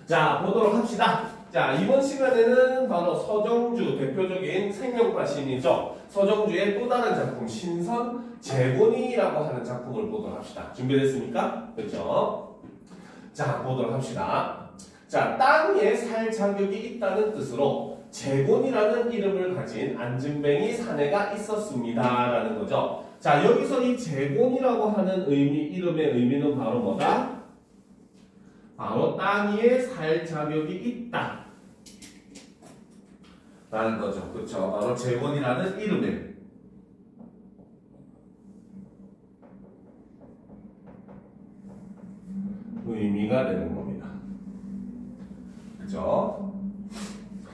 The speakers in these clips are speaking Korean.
자, 보도록 합시다. 자, 이번 시간에는 바로 서정주 대표적인 생명과신이죠. 서정주의 또 다른 작품 신선재본이라고 하는 작품을 보도록 합시다. 준비됐습니까? 그렇죠? 자, 보도록 합시다. 자, 땅 위에 살 자격이 있다는 뜻으로 재본이라는 이름을 가진 안진뱅이 사내가 있었습니다. 라는 거죠. 자, 여기서 이 재본이라고 하는 이름의 의미는 바로 뭐다? 바로 땅 위에 살 자격이 있다. 라는 거죠. 그렇죠. 바로 재본이라는 이름의 의미가 되는 겁니다. 그죠?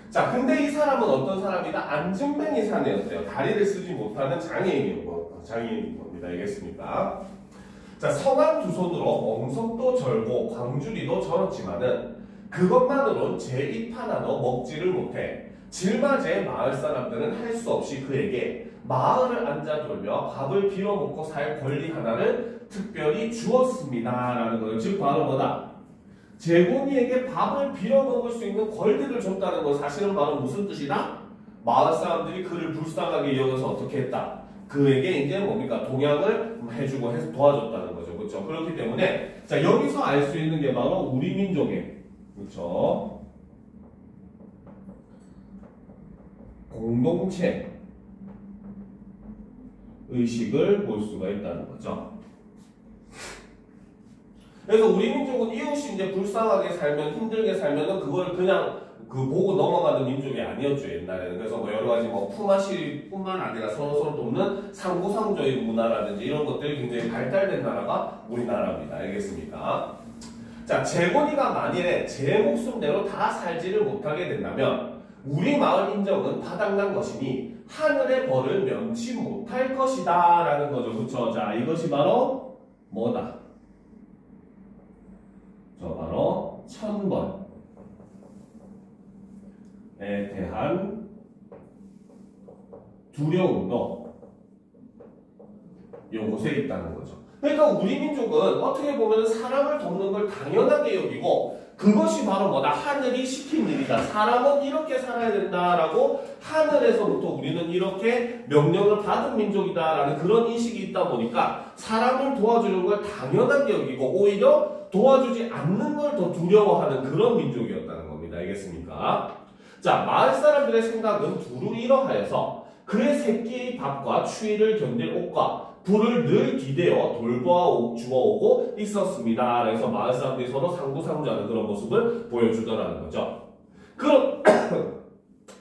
자, 근데 이 사람은 어떤 사람이다? 안진뱅이 사내였대요. 다리를 쓰지 못하는 장애인인 겁니다. 알겠습니까? 자, 성한 두 손으로 멍석도 절고 광주리도 절었지만은 그것만으론 제 입 하나도 먹지를 못해 질맞에 마을 사람들은 할 수 없이 그에게 마을을 앉아 돌며 밥을 빌어먹고 살 권리 하나를 특별히 주었습니다. 라는 거예요. 즉 바로 뭐다? 재본이에게 밥을 빌어먹을 수 있는 권리를 줬다는 건 사실은 바로 무슨 뜻이다? 마을 사람들이 그를 불쌍하게 여겨서 어떻게 했다? 그에게 이제 뭡니까? 동양을 해주고 해서 도와줬다는 거죠. 그렇죠? 그렇기 때문에 자, 여기서 알 수 있는 게 바로 우리 민족의 그렇죠? 공동체 의식을 볼 수가 있다는 거죠. 그래서 우리 민족은 이웃이 이제 불쌍하게 살면 힘들게 살면은 그걸 그냥 보고 넘어가는 민족이 아니었죠, 옛날에는. 그래서 뭐 여러 가지 뭐 품앗이뿐만 아니라 서로 돕는 상부상조의 문화라든지 이런 것들이 굉장히 발달된 나라가 우리나라입니다. 알겠습니까? 자, 재본이가 만일에 제 목숨대로 다 살지를 못하게 된다면 우리 마을 인정은 바닥난 것이니 하늘의 벌을 면치 못할 것이다 라는 거죠. 그쵸? 자, 이것이 바로 뭐다? 바로 천벌에 대한 두려움도 요것에 있다는 거죠. 그러니까 우리 민족은 어떻게 보면 사람을 돕는 걸 당연하게 여기고 그것이 바로 뭐다? 하늘이 시킨 일이다. 사람은 이렇게 살아야 된다라고 하늘에서부터 우리는 이렇게 명령을 받은 민족이다라는 그런 인식이 있다 보니까 사람을 도와주는 걸 당연하게 여기고 오히려 도와주지 않는 걸 더 두려워하는 그런 민족이었다는 겁니다. 알겠습니까? 자, 마을 사람들의 생각은 두루 이러하여서 그의 새끼의 밥과 추위를 견딜 옷과 불을 늘 기대어 돌보아 주어오고 있었습니다. 그래서 마을 사람들이 서로 상부상조하는 그런 모습을 보여주더라는 거죠.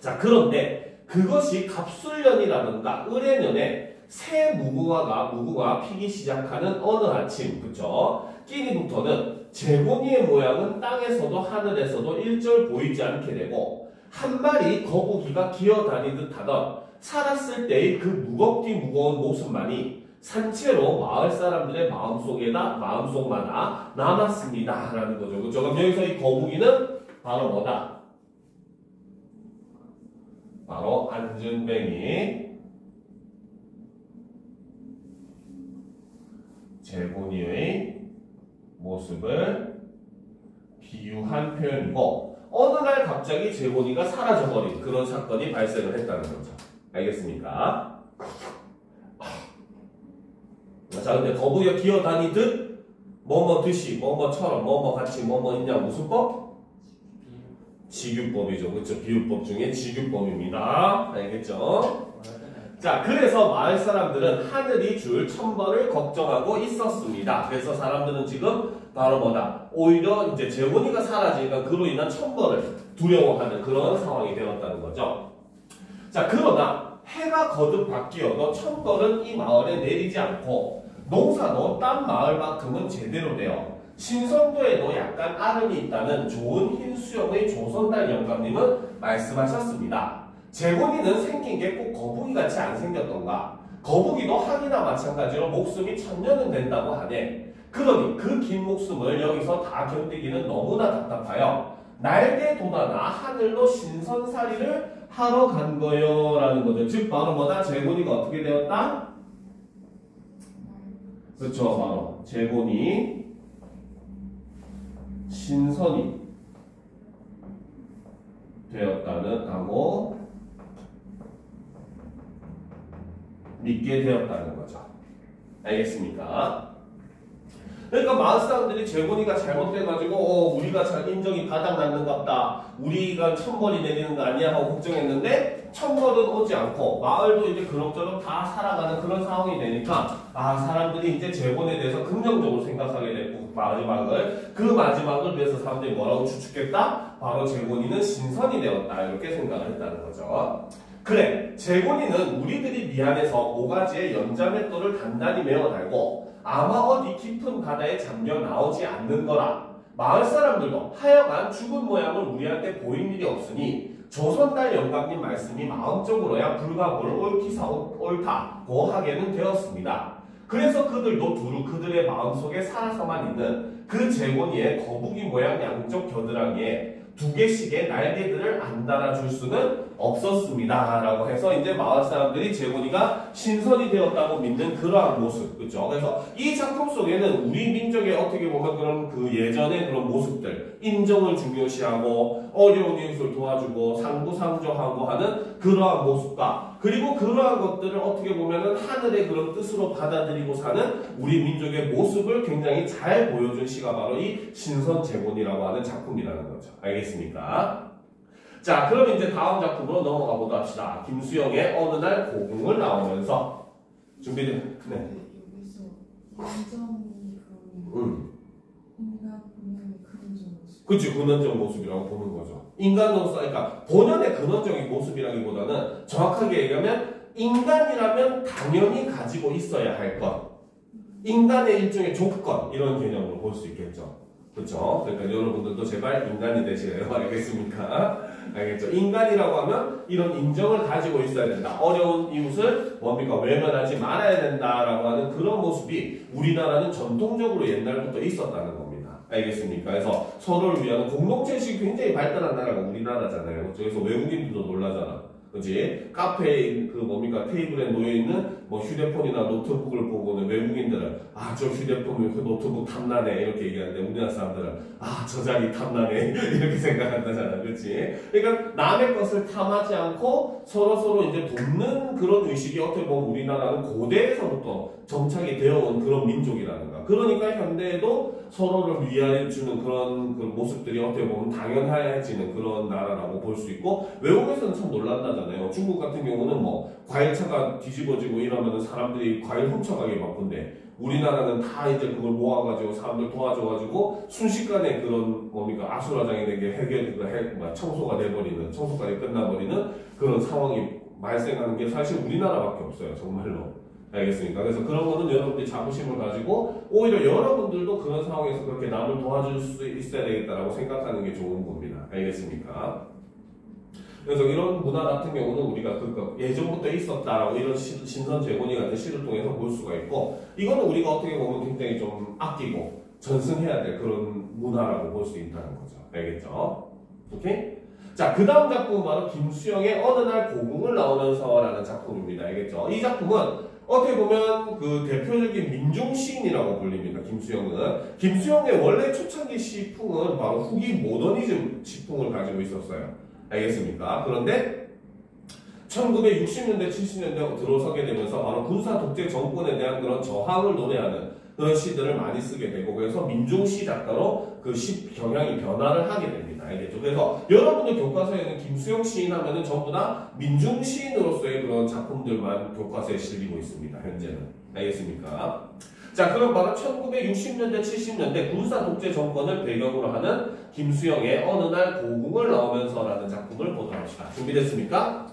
자, 그런데 그것이 갑술년이라든가 을해년에 새 무구가 피기 시작하는 어느 아침, 그쵸? 끼니부터는 재본이의 모양은 땅에서도 하늘에서도 일절 보이지 않게 되고 한 마리 거북이가 기어다니듯 하던 살았을 때의 그 무겁디 무거운 모습만이 산채로 마을 사람들의 마음속마다 남았습니다. 라는 거죠. 그렇죠? 그럼 여기서 이 거북이는 바로 뭐다? 바로 안진뱅이 재본이의 모습을 비유한 표현이고 어느 날 갑자기 재본이가 사라져버린 그런 사건이 발생을 했다는 거죠. 알겠습니까? 자, 근데 거북이가 기어다니듯 뭐뭐듯이 뭐뭐처럼 뭐뭐같이 뭐뭐 있냐 무슨 법? 직유법이죠. 그렇죠? 비유법 중에 직유법입니다. 알겠죠? 자, 그래서 마을 사람들은 하늘이 줄 천벌을 걱정하고 있었습니다. 그래서 사람들은 지금 바로 뭐다? 오히려 이제 재본이가 사라지니까 그로 인한 천벌을 두려워하는 그런 상황이 되었다는 거죠. 자, 그러나 해가 거듭 바뀌어도 천벌은 이 마을에 내리지 않고 농사도 딴 마을만큼은 제대로 되어 신선도에도 약간 아름이 있다는 좋은 흰 수염의 조선달 영감님은 말씀하셨습니다. 재본이는 생긴 게 꼭 거북이같이 안 생겼던가? 거북이도 학이나 마찬가지로 목숨이 1000년은 된다고 하네. 그러니 그 긴 목숨을 여기서 다 견디기는 너무나 답답하여 날개 돋아나 하늘로 신선살이를 하러 간 거요 라는 거죠. 즉 바로 뭐다? 재본이가 어떻게 되었다? 그렇죠. 바로 재본이 신선이 되었다는 믿게 되었다는 거죠. 알겠습니까? 그러니까 마을 사람들이 재곤이가 잘못돼가지고 우리가 잘 인정이 바닥났는갑다. 우리가 천벌이 내리는 거 아니야 하고 걱정했는데 천벌은 오지 않고 마을도 이제 그럭저럭 다 살아가는 그런 상황이 되니까 사람들이 이제 재곤에 대해서 긍정적으로 생각하게 됐고 그 마지막을 위해서 사람들이 뭐라고 추측했다? 바로 재곤이는 신선이 되었다. 이렇게 생각을 했다는 거죠. 그래, 재곤이는 우리들이 미안해서 모가지에 연자맷돌을 단단히 메어달고 아마 어디 깊은 바다에 잠겨 나오지 않는 거라. 마을 사람들도 하여간 죽은 모양을 우리한테 보인 일이 없으니 조선달 영감님 말씀이 마음적으로야 불가고를 옳기사 옳다고 하게는 되었습니다. 그래서 그들도 두루 그들의 마음속에 살아서만 있는 그 재곤이의 거북이 모양 양쪽 겨드랑이에 2개씩의 날개들을 안 달아줄 수는 없었습니다. 라고 해서 이제 마을 사람들이 재곤이가 신선이 되었다고 믿는 그러한 모습. 그죠? 그래서 이 작품 속에는 우리 민족의 어떻게 보면 그런 그 예전의 그런 모습들, 인정을 중요시하고 어려운 이웃을 도와주고 상부상조하고 하는 그러한 모습과 그리고 그러한 것들을 어떻게 보면은 하늘의 그런 뜻으로 받아들이고 사는 우리 민족의 모습을 굉장히 잘 보여준 시가 바로 이 신선재곤이라고 하는 작품이라는 거죠. 알겠습니까? 자, 그럼 이제 다음 작품으로 넘어가 보도록 합시다. 김수영의 어느 날 고궁을 나오면서 준비된. 네. 여기서 인정이 그러면 인간 본연의 근원적 모습. 그치, 근원적 모습이라고 보는 거죠. 인간으로서, 그러니까 본연의 근원적인 모습이라기보다는 정확하게 얘기하면 인간이라면 당연히 가지고 있어야 할 것. 인간의 일종의 조건, 이런 개념으로 볼 수 있겠죠. 그렇죠? 그러니까 여러분들도 제발 인간이 되시래요. 알겠습니까? 알겠죠? 인간이라고 하면 이런 인정을 가지고 있어야 된다. 어려운 이웃을 뭡니까? 외면하지 말아야 된다라고 하는 그런 모습이 우리나라는 전통적으로 옛날부터 있었다는 겁니다. 알겠습니까? 그래서 서로를 위한 공동체의식이 굉장히 발달한 나라가 우리나라잖아요. 그래서 외국인들도 놀라잖아. 그치? 카페에 그 뭡니까? 테이블에 놓여있는 뭐 휴대폰이나 노트북을 보고는 외국인들은 저 휴대폰, 그 노트북 탐나네 이렇게 얘기하는데 우리나라 사람들은 저 자리 탐나네 이렇게 생각한다잖아. 그치? 그러니까 남의 것을 탐하지 않고 서로 이제 돕는 그런 의식이 어떻게 보면 우리나라는 고대에서부터 정착이 되어온 그런 민족이라는가. 그러니까 현대에도 서로를 위해주는 그런 그 모습들이 어떻게 보면 당연해지는 그런 나라라고 볼 수 있고 외국에서는 참 놀란다잖아요. 중국 같은 경우는 뭐 과일차가 뒤집어지고 이러면 사람들이 과일 훔쳐가기 바쁜데 우리나라는 다 이제 그걸 모아가지고 사람들 도와줘가지고 순식간에 그런 뭡니까 아수라장이 된 게 청소가 돼버리는 청소까지 끝나버리는 그런 상황이 발생하는 게 사실 우리나라밖에 없어요. 정말로. 알겠습니까? 그래서 그런 거는 여러분들이 자부심을 가지고 오히려 여러분들도 그런 상황에서 그렇게 남을 도와줄 수 있어야 되겠다라고 생각하는 게 좋은 겁니다. 알겠습니까? 그래서 이런 문화 같은 경우는 우리가 예전부터 있었다라고 이런 신선재곤이 같은 시를 통해서 볼 수가 있고 이거는 우리가 어떻게 보면 굉장히 좀 아끼고 전승해야 될 그런 문화라고 볼 수 있다는 거죠. 알겠죠? 오케이? 자, 그 다음 작품은 바로 김수영의 어느 날 고궁을 나오면서라는 작품입니다. 알겠죠? 이 작품은 어떻게 보면 그 대표적인 민중 시인이라고 불립니다. 김수영의 원래 초창기 시풍은 바로 후기 모더니즘 시풍을 가지고 있었어요. 알겠습니까? 그런데 1960년대, 70년대 들어서게 되면서 바로 군사 독재 정권에 대한 그런 저항을 노래하는 그런 시들을 많이 쓰게 되고 그래서 민중시 작가로 그 시 경향이 변화를 하게 됩니다. 알겠죠? 그래서 여러분들 교과서에는 김수영 시인 하면은 전부 다 민중 시인으로서의 그런 작품들만 교과서에 실리고 있습니다. 현재는. 알겠습니까? 자, 그럼 바로 1960년대, 70년대 군사 독재 정권을 배경으로 하는 김수영의 어느 날 고궁을 나오면서라는 작품을 보도록 합시다. 준비됐습니까?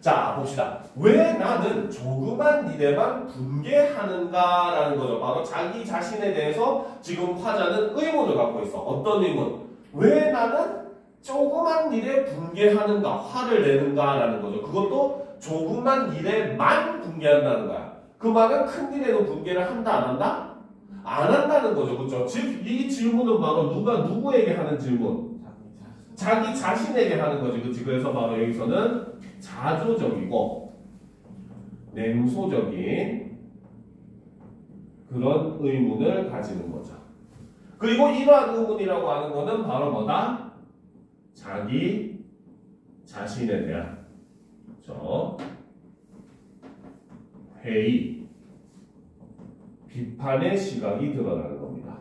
자, 봅시다. 왜 나는 조그만 일에만 분개하는가라는 거죠. 바로 자기 자신에 대해서 지금 화자는 의문을 갖고 있어. 어떤 의문? 왜 나는 조그만 일에 분개하는가, 화를 내는가라는 거죠. 그것도 조그만 일에만 분개한다는 거야. 그 말은 큰 일에도 분개를 한다, 안 한다? 안 한다는 거죠. 그렇죠? 즉, 이 질문은 바로 누구에게 하는 질문? 자기 자신에게 하는 거지. 그치? 그래서 바로 여기서는 자조적이고 냉소적인 그런 의문을 가지는 거죠. 그리고 이러한 의문이라고 하는 거는 바로 뭐다? 자기 자신에 대한 그렇죠? 회의, 비판의 시각이 드러나는 겁니다.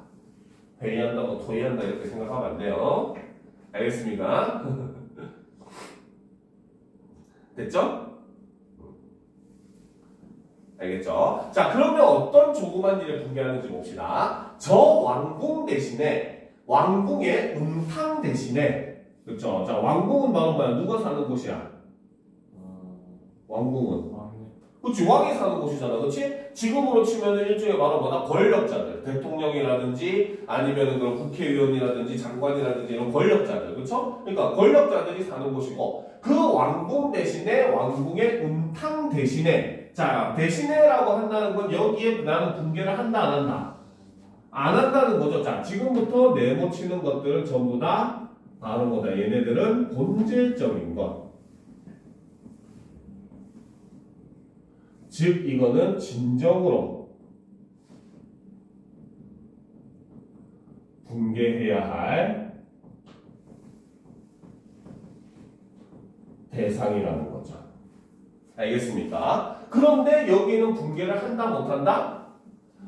회의한다고 토의한다 이렇게 생각하면 안 돼요. 알겠습니까? 됐죠? 알겠죠? 자, 그러면 어떤 조그만 일에 붕괴하는지 봅시다. 저 왕궁 대신에 왕궁의 음탕 대신에 그렇죠? 자, 왕궁은 바로 뭐야? 누가 사는 곳이야? 왕궁은 그렇지, 왕이 사는 곳이잖아, 그렇지? 지금으로 치면은 일종의 바로 뭐다? 권력자들, 대통령이라든지 아니면은 그런 국회의원이라든지 장관이라든지 이런 권력자들, 그렇죠? 그러니까 권력자들이 사는 곳이고 그 왕궁 대신에 왕궁의 음탕 대신에 자, 대신에라고 한다는 건 여기에 나는 붕괴를 한다 안 한다? 안 한다는 거죠. 자, 지금부터 네모치는 것들은 전부 다 바로 뭐다? 얘네들은 본질적인 것. 즉 이거는 진정으로 붕괴해야 할 대상이라는 거죠. 알겠습니까? 그런데 여기는 붕괴를 한다 못한다?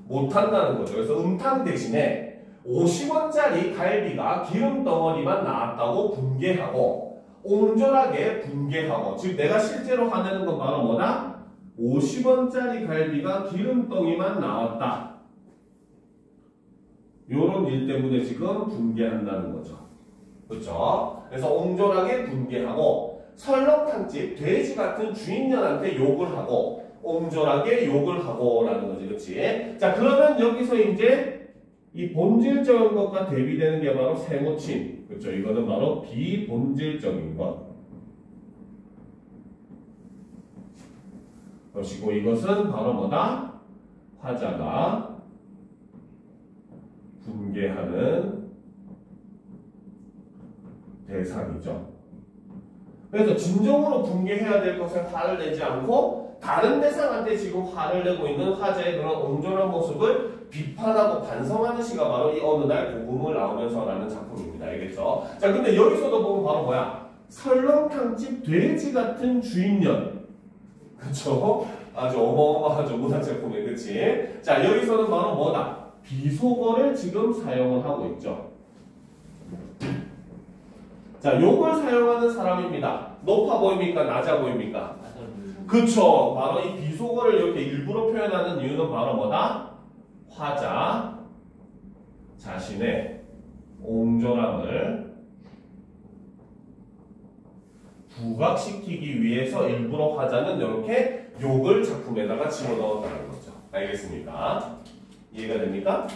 못한다는 거죠. 그래서 음탕 대신에 50원짜리 갈비가 기름 덩어리만 나왔다고 붕괴하고 옹졸하게 붕괴하고 즉 내가 실제로 화내는 건 바로 뭐다? 50원짜리 갈비가 기름덩이만 나왔다. 요런 일 때문에 지금 붕괴한다는 거죠. 그렇죠? 그래서 옹졸하게 붕괴하고 설렁탕집 돼지 같은 주인년한테 욕을 하고 옹졸하게 욕을 하고 라는 거지. 그렇지? 자, 그러면 여기서 이제 이 본질적인 것과 대비되는 게 바로 세모침. 그렇죠? 이거는 바로 비본질적인 것. 그것이고 이것은 바로 뭐다? 화자가 붕괴하는 대상이죠. 그래서 진정으로 붕괴해야 될 것을 화를 내지 않고 다른 대상한테 지금 화를 내고 있는 화자의 그런 옹졸한 모습을 비판하고 반성하는 시가 바로 이 어느 날 고금을 나오면서라는 작품입니다. 알겠죠? 자, 근데 여기서도 보면 바로 뭐야? 설렁탕집 돼지 같은 주인년. 그쵸? 아주 어마어마하죠. 문학작품에. 그치? 자, 여기서는 바로 뭐다? 비속어를 지금 사용을 하고 있죠. 자, 요걸 사용하는 사람입니다. 높아 보입니까? 낮아 보입니까? 그쵸? 바로 이 비속어를 이렇게 일부러 표현하는 이유는 바로 뭐다? 화자 자신의 옹졸함을 부각시키기 위해서 일부러 화자는 이렇게 욕을 작품에다가 집어넣었다는 거죠. 알겠습니까? 이해가 됩니까?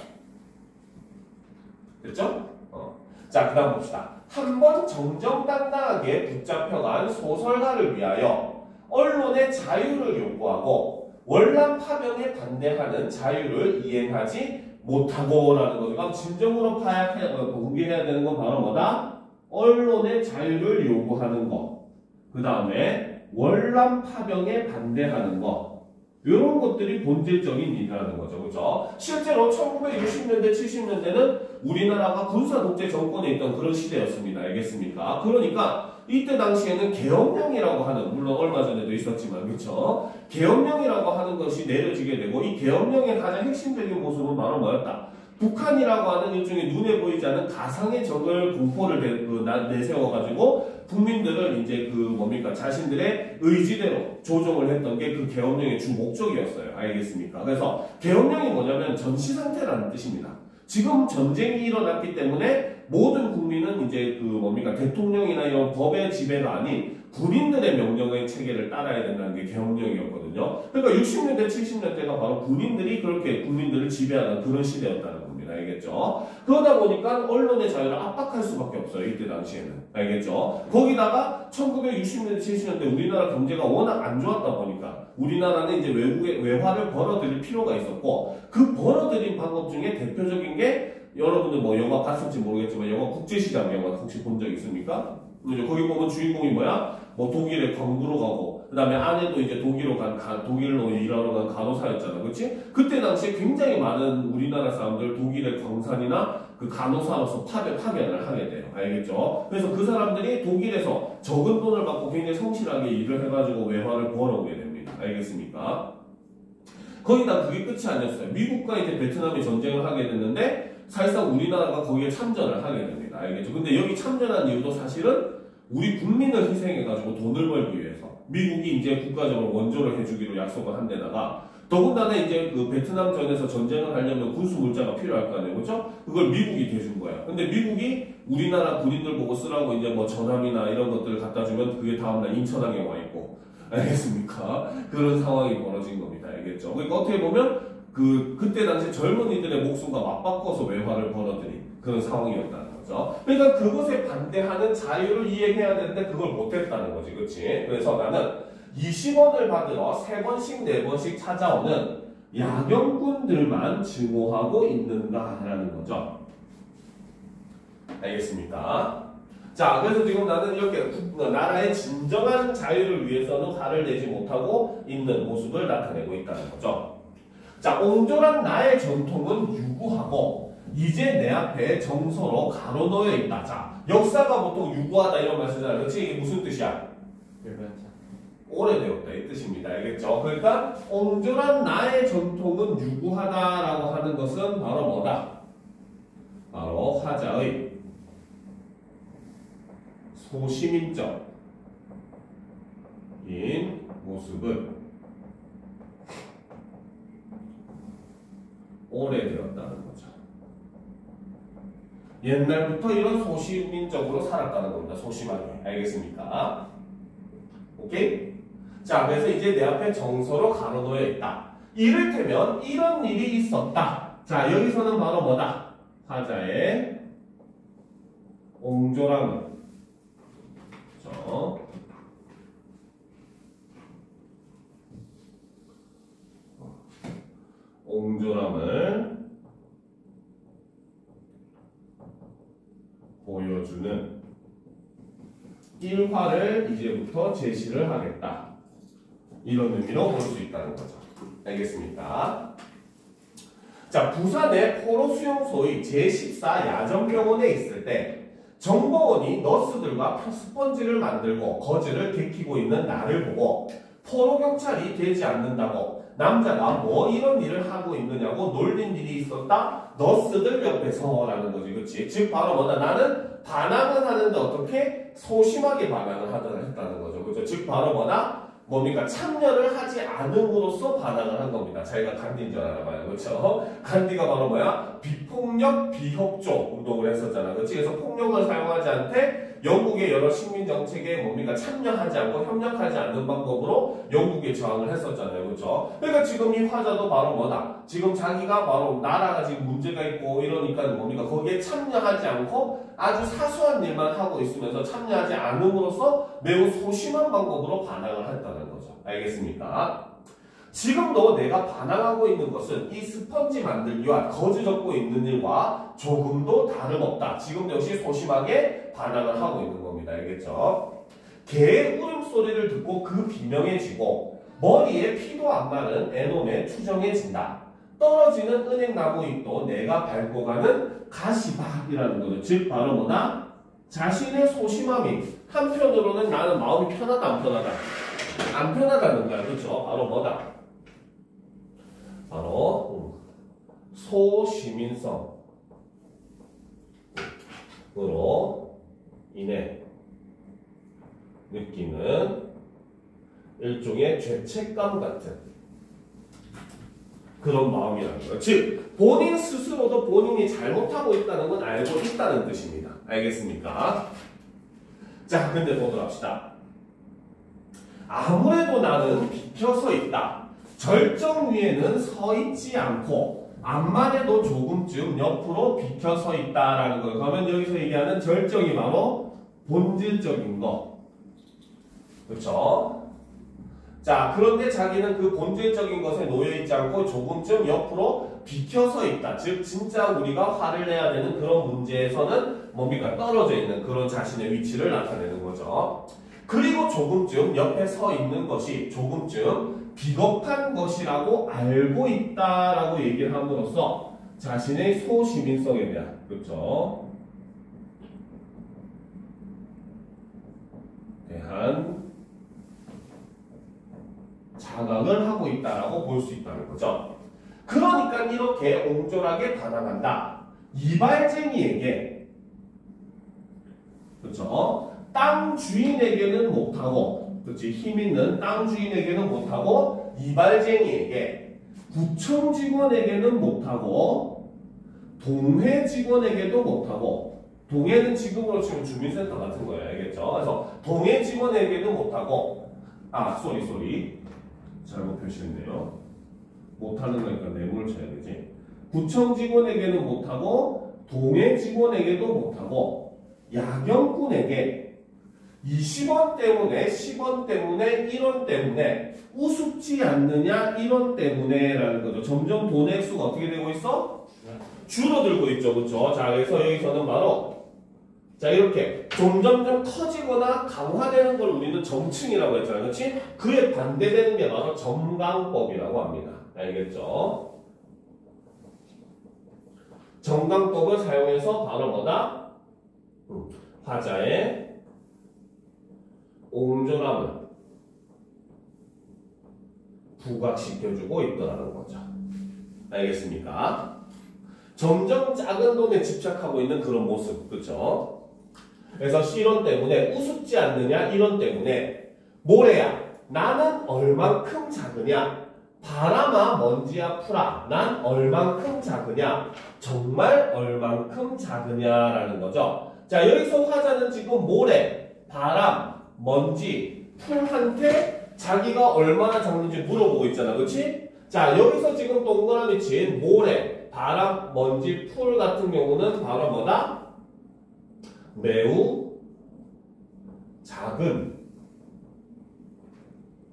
됐죠? 자, 그 다음 봅시다. 한번 정정당당하게 붙잡혀간 소설가를 위하여 언론의 자유를 요구하고 월남 파병에 반대하는 자유를 이행하지 못하고라는 거죠. 그럼 진정으로 공개해야 되는 건 바로 뭐다? 언론의 자유를 요구하는 거. 그 다음에 월남 파병에 반대하는 거. 이런 것들이 본질적인 일이라는 거죠. 그죠? 실제로 1960년대, 70년대는 우리나라가 군사 독재 정권에 있던 그런 시대였습니다. 알겠습니까? 그러니까 이때 당시에는 계엄령이라고 하는, 물론 얼마 전에도 있었지만, 그쵸? 계엄령이라고 하는 것이 내려지게 되고, 이 계엄령의 가장 핵심적인 모습은 바로 뭐였다? 북한이라고 하는 일종의 눈에 보이지 않는 가상의 적을 공포를 내세워가지고 국민들을 이제 자신들의 의지대로 조종을 했던 게 그 계엄령의 주 목적이었어요. 알겠습니까? 그래서 계엄령이 뭐냐면 전시상태라는 뜻입니다. 지금 전쟁이 일어났기 때문에 모든 국민은 이제 대통령이나 이런 법의 지배가 아닌 군인들의 명령의 체계를 따라야 된다는 게 계엄령이었거든요. 그러니까 60년대, 70년대가 바로 군인들이 그렇게 국민들을 지배하는 그런 시대였다는 겁니다. 알겠죠? 그러다 보니까 언론의 자유를 압박할 수밖에 없어요. 이때 당시에는. 알겠죠? 거기다가 1960년대, 70년대 우리나라 경제가 워낙 안 좋았다 보니까 우리나라는 이제 외화를 벌어들일 필요가 있었고 그 벌어들인 방법 중에 대표적인 게 여러분들 영화 봤을지 모르겠지만 영화 국제시장 영화 혹시 본 적 있습니까? 거기 보면 주인공이 뭐야? 독일에 광부로 가고 그 다음에 아내도 이제 독일로 일하러 간 간호사였잖아. 그치? 그때 당시에 굉장히 많은 우리나라 사람들 독일의 광산이나 그 간호사로서 파견을 하게 돼요. 알겠죠? 그래서 그 사람들이 독일에서 적은 돈을 받고 굉장히 성실하게 일을 해가지고 외화를 벌어오게 됩니다. 알겠습니까? 거기다 그게 끝이 아니었어요. 미국과 이제 베트남이 전쟁을 하게 됐는데 사실상 우리나라가 거기에 참전을 하게 됩니다. 알겠죠? 근데 여기 참전한 이유도 사실은 우리 국민을 희생해가지고 돈을 벌기 위해서 미국이 이제 국가적으로 원조를 해주기로 약속을 한 데다가 더군다나 이제 그 베트남전에서 전쟁을 하려면 군수 물자가 필요할 거 아니에요. 그렇죠? 그걸 미국이 대준 거야. 근데 미국이 우리나라 군인들 보고 쓰라고 이제 뭐 전함이나 이런 것들을 갖다 주면 그게 다음날 인천항에 와 있고. 알겠습니까? 그런 상황이 벌어진 겁니다. 알겠죠? 그러니까 어떻게 보면 그때 당시 젊은이들의 목숨과 맞바꿔서 외화를 벌어들인 그런 상황이었다는 거죠. 그러니까 그것에 반대하는 자유를 이행해야 되는데 그걸 못했다는 거지. 그렇지? 그래서 나는 20원을 받으러 3번씩 4번씩 찾아오는 야경꾼들만 증오하고 있는다라는 거죠. 알겠습니까? 자, 그래서 지금 나는 이렇게 나라의 진정한 자유를 위해서는 화를 내지 못하고 있는 모습을 나타내고 있다는 거죠. 자, 옹졸한 나의 전통은 유구하고 이제 내 앞에 정서로 가로놓여 있다. 자, 역사가 보통 유구하다 이런 말 쓰잖아요. 그렇지? 이게 무슨 뜻이야? 오래되었다 이 뜻입니다. 알겠죠? 그러니까 옹졸한 나의 전통은 유구하다라고 하는 것은 바로 뭐다? 바로 화자의 소시민적인 모습은 오래되었다는 거죠. 옛날부터 이런 소시민적으로 살았다는 겁니다. 소심하게. 알겠습니까? 오케이? 자, 그래서 이제 내 앞에 정서로 가로놓여 있다. 이를테면 이런 일이 있었다. 자, 여기서는 바로 뭐다? 화자의 옹졸함은 그렇죠? 옹졸함을 보여주는 일화를 이제부터 제시를 하겠다. 이런 의미로 볼 수 있다는 거죠. 알겠습니까? 자, 부산의 포로 수용소의 제14 야전병원에 있을 때 정보원이 너스들과 스펀지를 만들고 거즈를 데키고 있는 나를 보고 포로 경찰이 되지 않는다고 남자가 뭐 이런 일을 하고 있느냐고 놀린 일이 있었다. 너스들 옆에서라는 거지. 그렇지? 즉 바로 뭐다? 나는 반항은 하는데 어떻게 소심하게 반항을 했다는 거죠. 그렇죠? 즉 바로 뭐다? 뭡니까? 참여를 하지 않음으로써 반항을 한 겁니다. 자기가 간디인 줄 알아봐요. 그렇죠? 간디가 바로 뭐야? 비폭력, 비협조 운동을 했었잖아. 그렇지? 그래서 폭력을 사용하지 않되 영국의 여러 식민 정책에 뭡니까? 참여하지 않고 협력하지 않는 방법으로 영국에 저항을 했었잖아요. 그렇죠? 그러니까 지금 이 화자도 바로 뭐다? 지금 자기가 바로 나라가 지금 문제가 있고 이러니까 뭡니까? 거기에 참여하지 않고 아주 사소한 일만 하고 있으면서 참여하지 않음으로써 매우 소심한 방법으로 반항을 했다는 거죠. 알겠습니까? 지금도 내가 반항하고 있는 것은 이 스펀지 만들기와 거즈 접고 있는 일과 조금도 다름없다. 지금도 역시 소심하게 반항을 하고 있는 겁니다. 알겠죠? 개의 울음소리를 듣고 그 비명해지고 머리에 피도 안 마른 애놈에 추정해진다. 떨어지는 은행나무 잎도 내가 밟고 가는 가시밭이라는 거죠. 즉 바로 뭐다? 자신의 소심함이 한편으로는 나는 마음이 편하다 안 편하다? 안 편하다는 거야. 그렇죠? 바로 뭐다? 바로 소시민성으로 인해 느끼는 일종의 죄책감 같은 그런 마음이라는 거예요. 즉 본인 스스로도 본인이 잘못하고 있다는 건 알고 있다는 뜻입니다. 알겠습니까? 자, 근데 보도록 합시다. 아무래도 나는 비켜서 있다. 절정 위에는 서 있지 않고 암만 해도 조금쯤 옆으로 비켜 서 있다라는 거예요. 그러면 여기서 얘기하는 절정이 바로 본질적인 거. 그렇죠? 자, 그런데 자기는 그 본질적인 것에 놓여있지 않고 조금쯤 옆으로 비켜서 있다. 즉 진짜 우리가 화를 내야 되는 그런 문제에서는 뭡니까? 떨어져 있는 그런 자신의 위치를 나타내는 거죠. 그리고 조금쯤 옆에 서 있는 것이 조금쯤 비겁한 것이라고 알고 있다라고 얘기를 함으로써 자신의 소시민성에 대한, 그렇죠? 대한 자각을 하고 있다라고 볼 수 있다는 거죠. 그러니까 이렇게 옹졸하게 반항한다. 이발쟁이에게, 그렇죠? 땅 주인에게는 못하고, 그렇지? 힘 있는 땅 주인에게는 못하고, 이발쟁이에게, 구청 직원에게는 못하고, 동회 직원에게도 못하고, 동회는 지금으로 치면 주민센터 같은 거예요, 알겠죠? 그래서 동회 직원에게도 못하고, 쏘리. 잘못 표시했네요. 못하는 거니까 네모를 쳐야 되지. 구청 직원에게는 못하고, 동회 직원에게도 못하고, 야경꾼에게 20원 때문에, 10원 때문에, 1원 때문에 우습지 않느냐, 1원 때문에라는 거죠. 점점 돈의 액수가 어떻게 되고 있어? 줄어들고 있죠. 그렇죠? 자, 그래서 여기서는 바로 자, 이렇게 점점점 커지거나 강화되는 걸 우리는 점층이라고 했잖아요. 그렇지? 그에 반대되는 게 바로 점강법이라고 합니다. 알겠죠? 점강법을 사용해서 바로 뭐다? 화자의 옹졸함을 부각시켜주고 있더라는 거죠. 알겠습니까? 점점 작은 돈에 집착하고 있는 그런 모습, 그렇죠? 그래서 이런 때문에 우습지 않느냐, 이런 때문에 모래야, 나는 얼만큼 작으냐, 바람아 먼지야 풀아, 난 얼만큼 작으냐, 정말 얼만큼 작으냐라는 거죠. 자, 여기서 화자는 지금 모래, 바람, 먼지, 풀한테 자기가 얼마나 작는지 물어보고 있잖아. 그렇지? 자, 여기서 지금 동그라미 친 모래, 바람, 먼지, 풀 같은 경우는 바로 뭐다? 매우 작은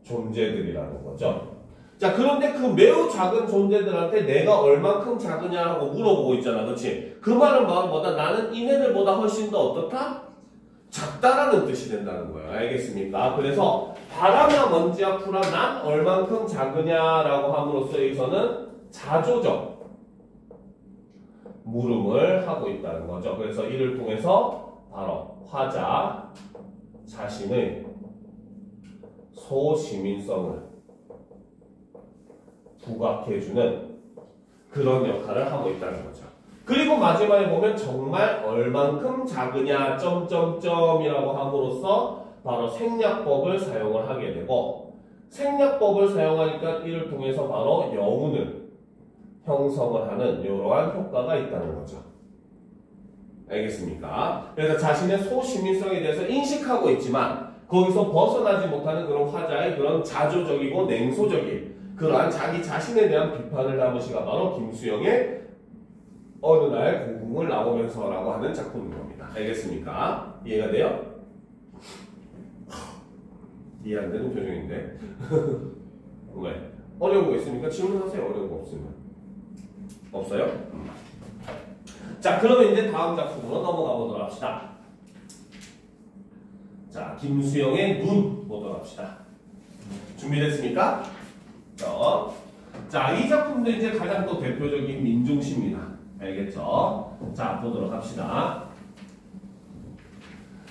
존재들이라는 거죠. 자, 그런데 그 매우 작은 존재들한테 내가 얼만큼 작으냐라고 물어보고 있잖아. 그렇지? 그 말은 바로 뭐다? 나는 이네들보다 훨씬 더 어떻다? 작다라는 뜻이 된다는 거예요. 알겠습니까? 그래서 바람이나 먼지와 풀아 난 얼만큼 작으냐라고 함으로써 여기서는 자조적 물음을 하고 있다는 거죠. 그래서 이를 통해서 바로 화자 자신의 소시민성을 부각해주는 그런 역할을 하고 있다는 거죠. 그리고 마지막에 보면 정말 얼만큼 작으냐 점점점이라고 함으로써 바로 생략법을 사용을 하게 되고 생략법을 사용하니까 이를 통해서 바로 여운을 형성을 하는 이러한 효과가 있다는 거죠. 알겠습니까? 그래서 자신의 소시민성에 대해서 인식하고 있지만 거기서 벗어나지 못하는 그런 화자의 그런 자조적이고 냉소적인 그러한 자기 자신에 대한 비판을 담은 시가 바로 김수영의 어느 날 고궁을 나오면서라고 하는 작품인 겁니다. 알겠습니까? 이해가 돼요? 이해 안 되는 표정인데. 왜? 어려운 거 있습니까? 질문하세요. 어려운 거 없으면. 없어요? 자, 그러면 이제 다음 작품으로 넘어가 보도록 합시다. 자, 김수영의 눈 보도록 합시다. 준비됐습니까? 자, 이 작품도 이제 가장 또 대표적인 민중시입니다. 알겠죠? 자, 보도록 합시다.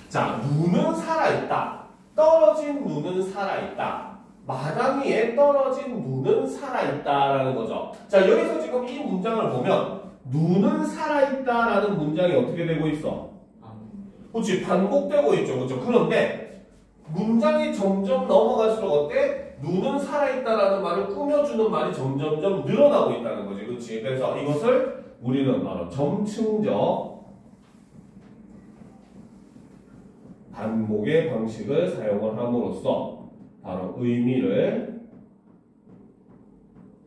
자, 눈은 살아있다. 떨어진 눈은 살아있다. 마당 위에 떨어진 눈은 살아있다라는 거죠. 자, 여기서 지금 이 문장을 보면 눈은 살아있다라는 문장이 어떻게 되고 있어? 그렇지, 반복되고 있죠. 그렇죠? 그런데 문장이 점점 넘어갈수록 어때? 눈은 살아있다라는 말을 꾸며주는 말이 점점점 늘어나고 있다는 거지. 그렇지? 그래서 이것을 우리는 바로 점층적 반복의 방식을 사용을 함으로써 바로 의미를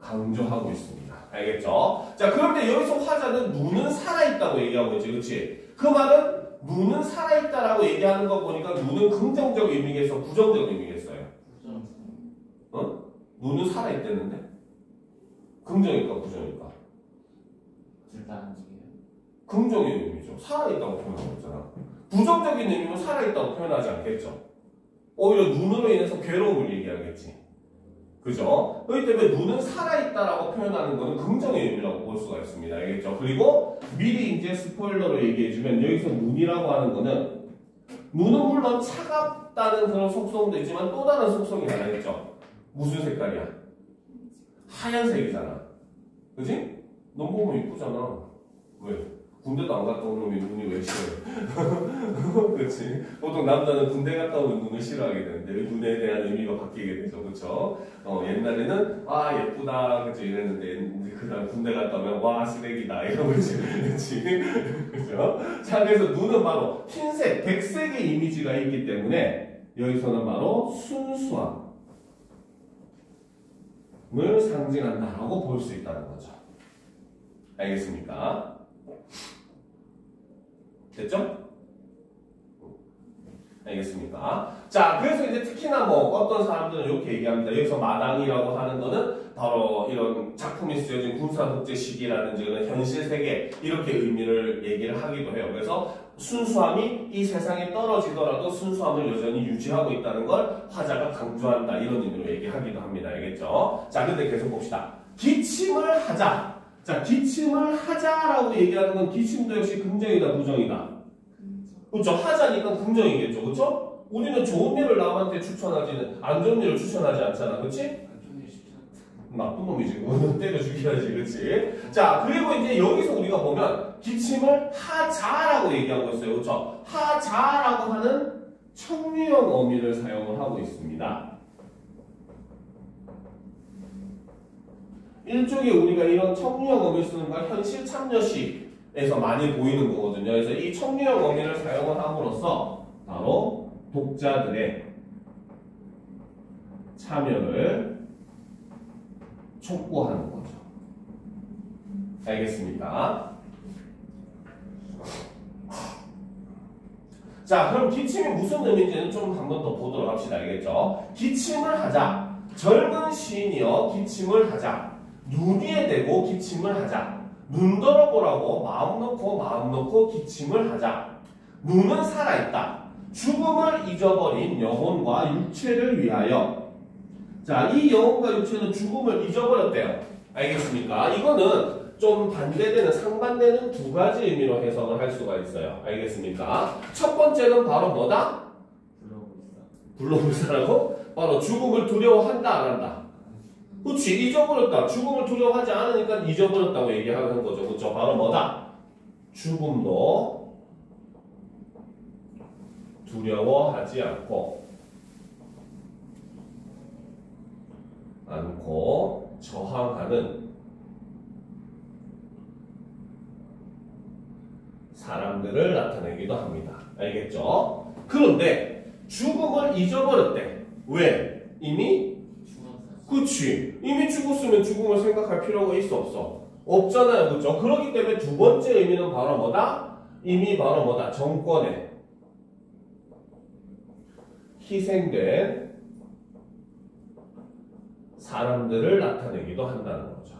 강조하고 있습니다. 알겠죠? 자, 그런데 여기서 화자는 눈은 살아있다고 얘기하고 있지. 그렇지? 그 말은 눈은 살아있다라고 얘기하는 거 보니까 눈은 긍정적 의미겠어? 부정적 의미겠어요? 어? 눈은 살아있다는데? 긍정일까? 부정일까? 긍정의 의미죠. 살아있다고 표현하고 있잖아. 부정적인 의미는 살아있다고 표현하지 않겠죠. 오히려 눈으로 인해서 괴로움을 얘기하겠지. 그죠? 그렇기 때문에 눈은 살아있다라고 표현하는 것은 긍정의 의미라고 볼 수가 있습니다. 알겠죠? 그리고 미리 이제 스포일러로 얘기해주면 여기서 눈이라고 하는 거는 눈은 물론 차갑다는 그런 속성도 있지만 또 다른 속성이 하나 있죠. 무슨 색깔이야? 하얀색이잖아. 그지? 넌 보면 이쁘잖아. 왜? 군대도 안 갔다 온 놈이 눈이 왜 싫어요? 그렇지. 보통 남자는 군대 갔다 오면 눈을 싫어하게 되는데 눈에 대한 의미가 바뀌게 되죠. 그렇죠? 옛날에는 아 예쁘다 그치 이랬는데 그 다음 군대 갔다 오면 와 쓰레기다 이러고 그렇지. 그죠? 자 그래서 눈은 바로 흰색, 백색의 이미지가 있기 때문에 여기서는 바로 순수함을 상징한다라고 볼 수 있다는 거죠. 알겠습니까? 됐죠? 알겠습니까? 자, 그래서 이제 특히나 뭐 어떤 사람들은 이렇게 얘기합니다. 여기서 마당이라고 하는 거는 바로 이런 작품이 쓰여진 군사독재 시기라든지 그런 현실 세계 이렇게 의미를 얘기를 하기도 해요. 그래서 순수함이 이 세상에 떨어지더라도 순수함을 여전히 유지하고 있다는 걸 화자가 강조한다 이런 의미로 얘기하기도 합니다. 알겠죠? 자, 근데 계속 봅시다. 기침을 하자. 자, 기침을 하자라고 얘기하는 건 기침도 역시 긍정이다, 부정이다. 그렇죠. 하자니까 긍정이겠죠. 그렇죠? 우리는 좋은 일을 남한테 추천하지는 안 좋은 일을 추천하지 않잖아. 그렇지? 안 좋은 일 쉽지 않다. 나쁜 놈이지. 그거는 때려 죽여야지. 그렇지? 자, 그리고 이제 여기서 우리가 보면 기침을 하자라고 얘기하고 있어요. 그렇죠? 하자라고 하는 청유형 어미를 사용을 하고 있습니다. 일종의 우리가 이런 청유형 어미를 쓰는 걸 현실 참여시에서 많이 보이는 거거든요. 그래서 이 청유형 어미를 사용을 함으로써 바로 독자들의 참여를 촉구하는 거죠. 알겠습니까? 자, 그럼 기침이 무슨 의미인지는 좀 한 번 더 보도록 합시다. 알겠죠? 기침을 하자. 젊은 시인이여 기침을 하자. 눈 위에 대고 기침을 하자. 눈 들어보라고 마음 놓고 기침을 하자. 눈은 살아있다. 죽음을 잊어버린 영혼과 육체를 위하여. 자, 이 영혼과 육체는 죽음을 잊어버렸대요. 알겠습니까? 이거는 좀 반대되는, 상반되는 두 가지 의미로 해석을 할 수가 있어요. 알겠습니까? 첫 번째는 바로 뭐다? 불러불사라고? 바로 죽음을 두려워한다, 안 한다? 그렇지, 잊어버렸다. 죽음을 두려워하지 않으니까 잊어버렸다고 얘기하는 거죠. 그렇죠? 바로 뭐다? 죽음도 두려워하지 않고 저항하는 사람들을 나타내기도 합니다. 알겠죠? 그런데 죽음을 잊어버렸대. 왜? 이미? 그치. 이미 죽었으면 죽음을 생각할 필요가 있어 없어? 없잖아요. 그죠? 그렇기 때문에 두 번째 의미는 바로 뭐다? 이미 바로 뭐다? 정권에 희생된 사람들을 나타내기도 한다는 거죠.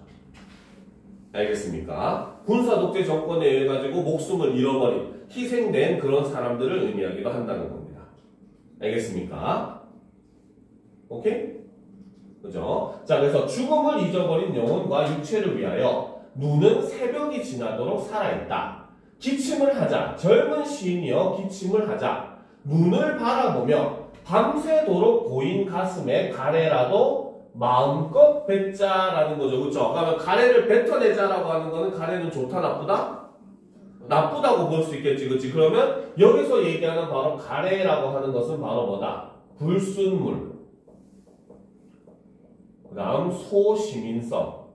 알겠습니까? 군사독재 정권에 의해 가지고 목숨을 잃어버린 희생된 그런 사람들을 의미하기도 한다는 겁니다. 알겠습니까? 오케이? 그죠? 자, 그래서 죽음을 잊어버린 영혼과 육체를 위하여 눈은 새벽이 지나도록 살아있다. 기침을 하자. 젊은 시인이여 기침을 하자. 눈을 바라보며 밤새도록 고인 가슴에 가래라도 마음껏 뱉자라는 거죠. 그렇죠? 그러면 가래를 뱉어내자라고 하는 거는 가래는 좋다 나쁘다? 나쁘다고 볼 수 있겠지. 그렇지? 그러면 여기서 얘기하는 바로 가래라고 하는 것은 바로 뭐다? 불순물. 그 다음 소시민성.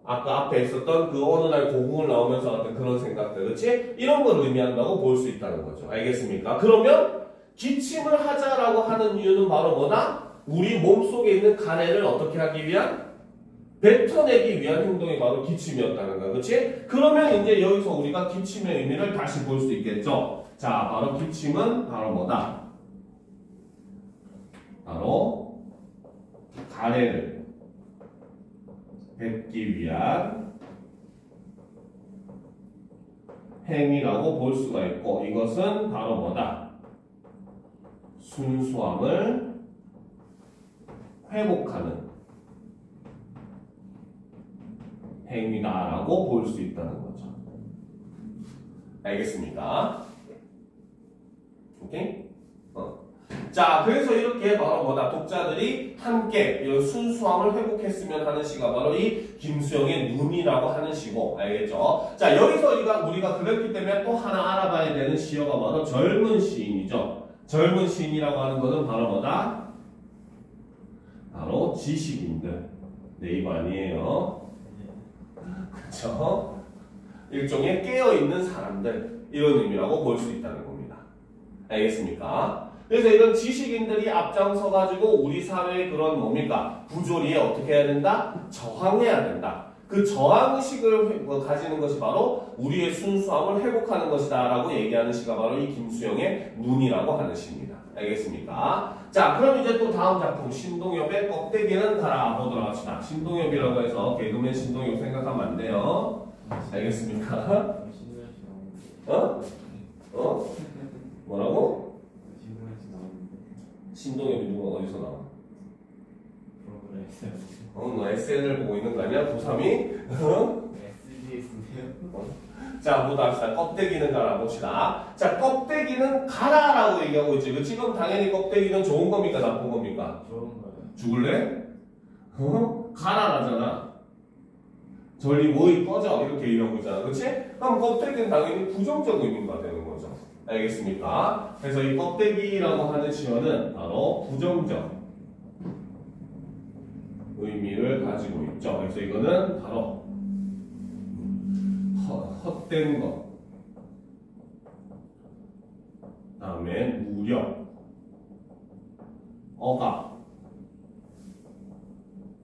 아까 앞에 있었던 그 어느 날 고궁을 나오면서 같은 그런 생각들. 그렇지? 이런 걸 의미한다고 볼 수 있다는 거죠. 알겠습니까? 그러면 기침을 하자라고 하는 이유는 바로 뭐다? 우리 몸속에 있는 가래를 어떻게 하기 위한? 뱉어내기 위한 행동이 바로 기침이었다는 거야. 그렇지? 그러면 이제 여기서 우리가 기침의 의미를 다시 볼 수 있겠죠. 자, 바로 기침은 바로 뭐다? 바로 가래를 뱉기 위한 행위라고 볼 수가 있고, 이것은 바로 뭐다? 순수함을 회복하는 행위다라고 볼 수 있다는 거죠. 알겠습니까? 오케이? 자, 그래서 이렇게 바로 뭐다? 독자들이 함께 이 순수함을 회복했으면 하는 시가 바로 이 김수영의 눈이라고 하는 시고, 알겠죠? 자, 여기서 우리가 그랬기 때문에 또 하나 알아봐야 되는 시어가 바로 젊은 시인이죠. 젊은 시인이라고 하는 것은 바로 뭐다? 바로 지식인들. 네이버 아니에요. 그쵸? 일종의 깨어있는 사람들, 이런 의미라고 볼 수 있다는 겁니다. 알겠습니까? 그래서 이런 지식인들이 앞장서가지고 우리 사회의 그런 뭡니까? 부조리에 어떻게 해야 된다? 저항해야 된다. 그 저항의식을 가지는 것이 바로 우리의 순수함을 회복하는 것이다 라고 얘기하는 시가 바로 이 김수영의 눈이라고 하는 시입니다. 알겠습니까? 자, 그럼 이제 또 다음 작품 신동엽의 껍데기는 가라 보도록 합시다. 신동엽이라고 해서 개그맨 신동엽 생각하면 안 돼요. 알겠습니까? 뭐라고? 신동엽이 누가 어디서 나와? 너 SNL 보고 있는 거 아니야? 고3이? SBS인데요? 자, 보다 합시다. 껍데기는 가라 봅시다. 자, 껍데기는 가라라고 얘기하고 있죠. 지금 당연히 껍데기는 좋은 겁니까? 나쁜 겁니까? 좋은 거예요. 죽을래? 가라라잖아. 저리 모이 꺼져. 이렇게 얘기하고 있잖아. 그치? 그럼 껍데기는 당연히 부정적 의미가 되는 거죠. 알겠습니까? 그래서 이 껍데기라고 하는 시어는 바로 부정적 의미를 가지고 있죠. 그래서 이거는 바로 헛된 것, 다음에 무력, 억압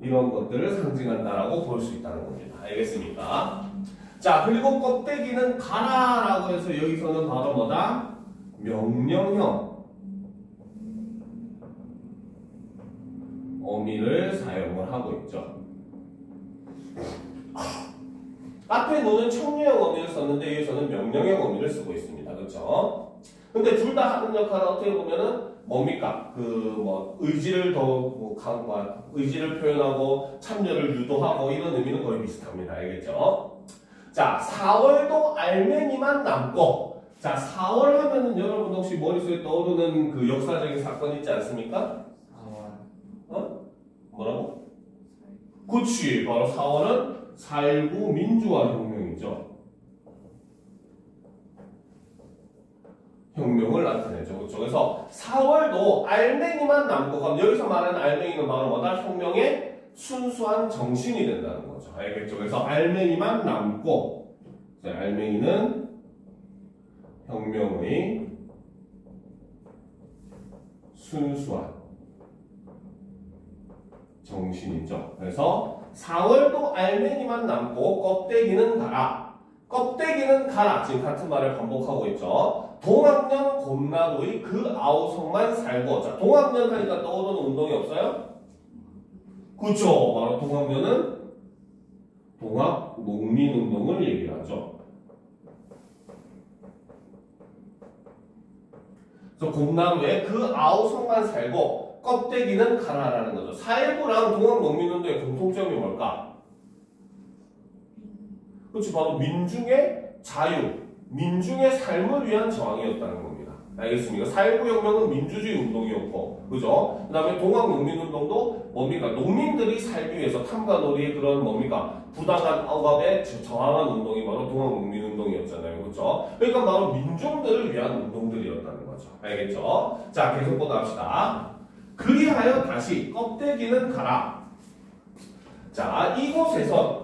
이런 것들을 상징한다라고 볼 수 있다는 겁니다. 알겠습니까? 자, 그리고 껍데기는 가라라고 해서 여기서는 바로 뭐다? 명령형 어미를 사용을 하고 있죠. 앞에 노는 청유형 어미를 썼는데 여기서는 명령형 어미를 쓰고 있습니다. 그렇죠? 근데 둘 다 하는 역할은 어떻게 보면은 뭡니까? 의지를 의지를 표현하고 참여를 유도하고 이런 의미는 거의 비슷합니다. 알겠죠? 자, 4월도 알맹이만 남고. 자, 4월 하면은 여러분 혹시 머릿속에 떠오르는 그 역사적인 사건 있지 않습니까? 4월. 뭐라고? 그치. 바로 4월은 4.19 민주화 혁명이죠. 혁명을 나타내죠. 그렇죠? 그래서 4월도 알맹이만 남고, 그럼 여기서 말하는 알맹이는 바로 뭐다? 혁명의 순수한 정신이 된다는 거죠. 알겠죠? 그래서 알맹이만 남고, 알맹이는 혁명의 순수한 정신이죠. 그래서 4월도 알맹이만 남고 껍데기는 가라. 껍데기는 가라. 지금 같은 말을 반복하고 있죠. 동학년 곰나루의 그 아우성만 살고. 자, 동학년 하니까 떠오르는 운동이 없어요? 그렇죠. 바로 동학년은 동학 농민운동을 얘기하죠. 그래서 곰나루에 그 아우성만 살고 껍데기는 가라라는 거죠. 4.19랑 동학 농민운동의 공통점이 뭘까? 그렇지, 바로 민중의 자유, 민중의 삶을 위한 저항이었다는 겁니다. 알겠습니까? 4.19 혁명은 민주주의 운동이었고, 그죠? 그 다음에 동학농민운동도 뭡니까? 농민들이 살기 위해서 탐관오리의 그런 뭡니까? 부당한 억압에 저항한 운동이 바로 동학농민운동이었잖아요. 그죠? 그러니까 바로 민중들을 위한 운동들이었다는 거죠. 알겠죠? 자, 계속 보도록 합시다. 그리하여 다시 껍데기는 가라. 자, 이곳에서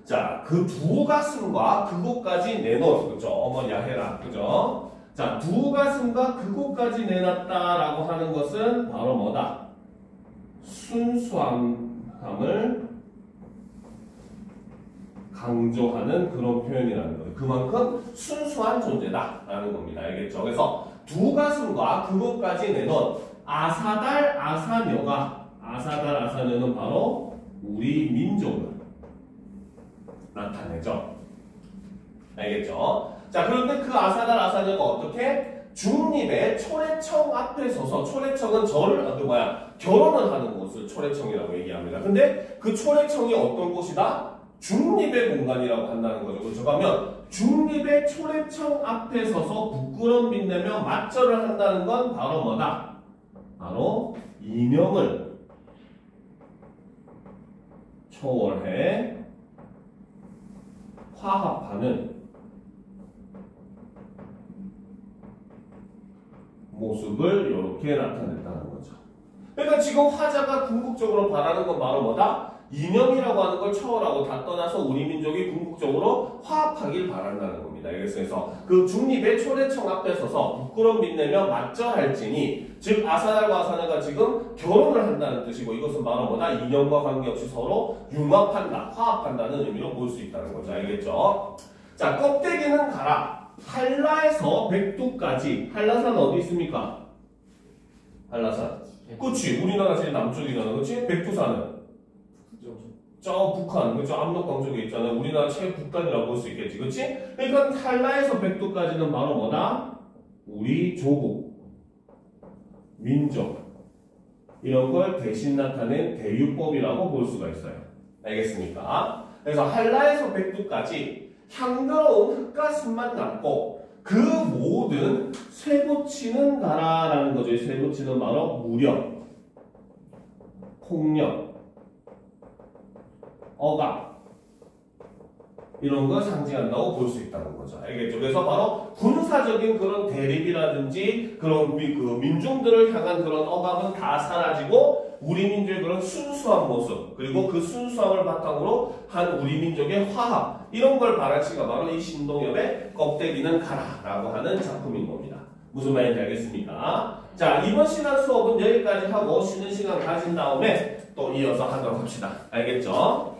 자, 그 두 가슴과 그곳까지 내놓은, 그죠? 어머냐 해라, 그죠? 자, 두 가슴과 그곳까지 내놨다라고 하는 것은 바로 뭐다? 순수함을 강조하는 그런 표현이라는 거예요. 그만큼 순수한 존재다라는 겁니다. 알겠죠? 그래서 두 가슴과 그곳까지 내놓은 아사달 아사녀가, 아사달 아사녀는 바로 우리 민족을 나타내죠. 알겠죠? 자, 그런데 그 아사달 아사녀가 어떻게 중립의 초래청 앞에 서서 초래청은 결혼을 하는 곳을 초래청이라고 얘기합니다. 근데 그 초래청이 어떤 곳이다? 중립의 공간이라고 한다는 거죠. 그렇죠? 그러면 중립의 초래청 앞에 서서 부끄럼 빛내며 맞절을 한다는 건 바로 뭐다? 바로 이명을 초월해 화합하는 모습을 이렇게 나타냈다는 거죠. 그러니까 지금 화자가 궁극적으로 바라는 건 바로 뭐다? 이념이라고 하는 걸 초월하고 다 떠나서 우리 민족이 궁극적으로 화합하길 바란다는 겁니다. 그래서 그 중립의 초래청 앞에 서서 부끄럼 빛내며 맞절할지니, 즉 아사날과 아사나가 지금 결혼을 한다는 뜻이고, 이것은 바로 뭐다? 이념과 관계없이 서로 융합한다, 화합한다는 의미로 볼 수 있다는 거죠. 알겠죠? 자, 껍데기는 가라. 한라에서 백두까지. 한라산 어디 있습니까? 한라산. 그치, 우리나라 제일 남쪽이잖아. 그치? 백두산은 저 북한, 그죠? 압록강 쪽에 있잖아요. 우리나라 최북단이라고 볼 수 있겠지, 그치? 그러니까 한라에서 백두까지는 바로 뭐다? 우리 조국, 민족, 이런 걸 대신 나타낸 대유법이라고 볼 수가 있어요. 알겠습니까? 그래서 한라에서 백두까지 향기로운 흙가슴만 남고 그 모든 쇠고치는 가라라는 거죠. 이 쇠고치는 바로 무력, 폭력, 억압, 이런 걸 상징한다고 볼 수 있다는 거죠. 알겠죠? 그래서 바로 군사적인 그런 대립이라든지 그런 그 민중들을 향한 그런 억압은 다 사라지고 우리 민족의 그런 순수한 모습, 그리고 그 순수함을 바탕으로 한 우리 민족의 화합, 이런 걸 바라치가 바로 이 신동엽의 껍데기는 가라라고 하는 작품인 겁니다. 무슨 말인지 알겠습니까? 자, 이번 시간 수업은 여기까지 하고 쉬는 시간 가진 다음에 또 이어서 하도록 합시다. 알겠죠?